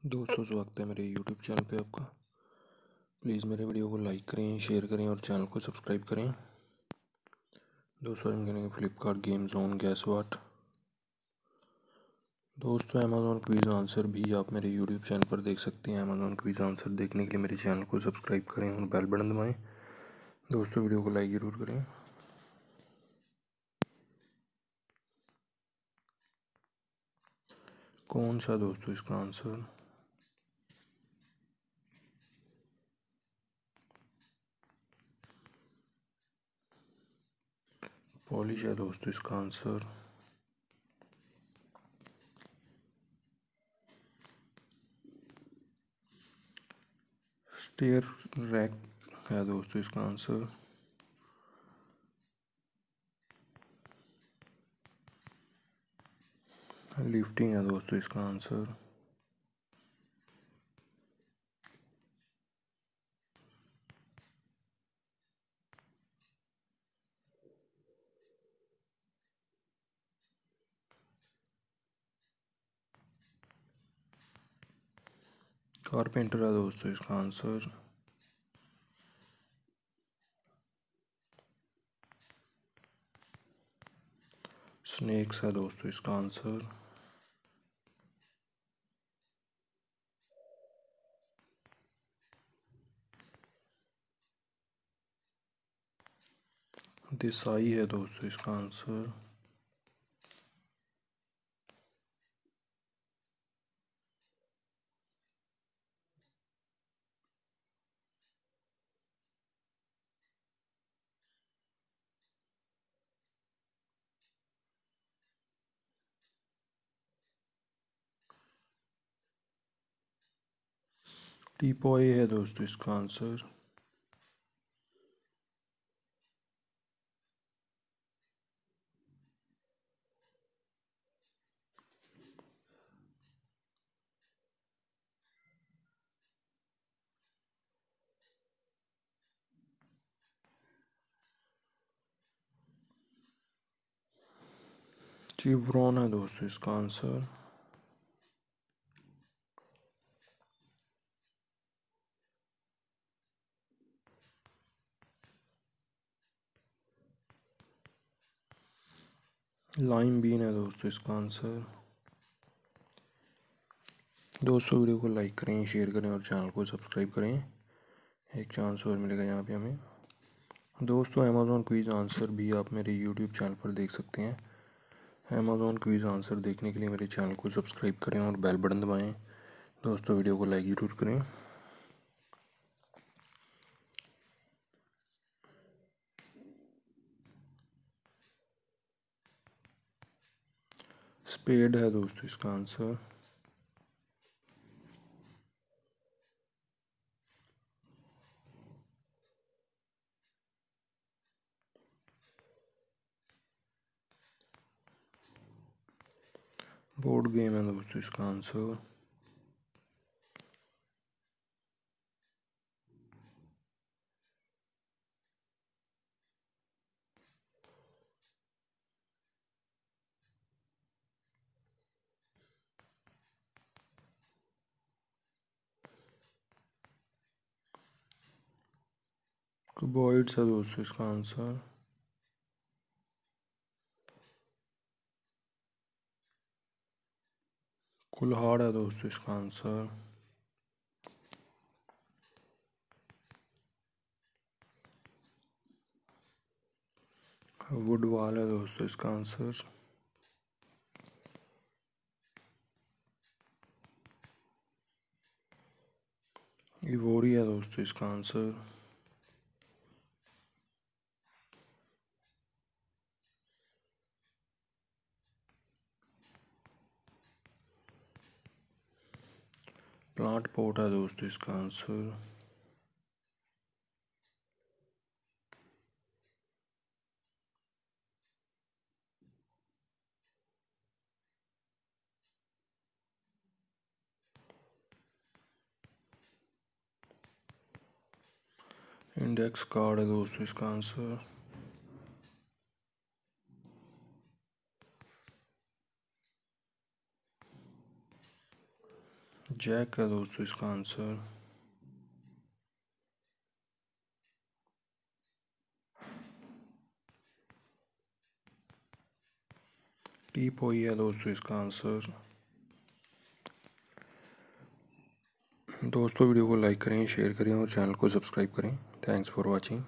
दोस्तों स्वागत है मेरे YouTube चैनल पे आपका। प्लीज़ मेरे वीडियो को लाइक करें, शेयर करें और चैनल को सब्सक्राइब करें। दोस्तों हम खेलेंगे फ्लिपकार्ट गेम जोन गैस वाट। दोस्तों अमेज़ॉन क्विज आंसर भी आप मेरे YouTube चैनल पर देख सकते हैं। अमेज़ॉन क्विज आंसर देखने के लिए मेरे चैनल को सब्सक्राइब करें और बेल बटन दबाएँ। दोस्तों वीडियो को लाइक ज़रूर करें। कौन सा दोस्तों इसका आंसर? पॉलिश है दोस्तों इसका आंसर। स्टेयर रैक है दोस्तों इसका आंसर। लिफ्टिंग है दोस्तों इसका आंसर। कारपेंटर है दोस्तों इसका आंसर। स्नेक्स है दोस्तों इसका आंसर। देसाई है दोस्तों इसका आंसर। टीपॉय है दोस्तों इसका आंसर। चिवरॉन है दोस्तों इसका आंसर। लाइम बीन है दोस्तों इसका आंसर। दोस्तों वीडियो को लाइक करें, शेयर करें और चैनल को सब्सक्राइब करें। एक चांस और मिलेगा यहाँ पे हमें। दोस्तों अमेज़ॉन क्विज आंसर भी आप मेरे यूट्यूब चैनल पर देख सकते हैं। अमेज़ॉन क्विज आंसर देखने के लिए मेरे चैनल को सब्सक्राइब करें और बेल बटन दबाएं। दोस्तों वीडियो को लाइक ज़रूर करें। स्पेड है दोस्तों इसका आंसर। बोर्ड गेम है दोस्तों इसका आंसर। क्यूबॉइड्स है दोस्तों इसका आंसर। कुल्हाड़ है दोस्तों इसका आंसर। वुड वाल है दोस्तों इसका आंसर। इवोरी है दोस्तों इसका आंसर। प्लांट पॉट है दोस्तों इसका आंसर। इंडेक्स कार्ड है दोस्तों इसका आंसर। जैक है दोस्तों इसका आंसर। टीपॉय है दोस्तों इसका आंसर। दोस्तों वीडियो को लाइक करें, शेयर करें और चैनल को सब्सक्राइब करें। Thanks for watching.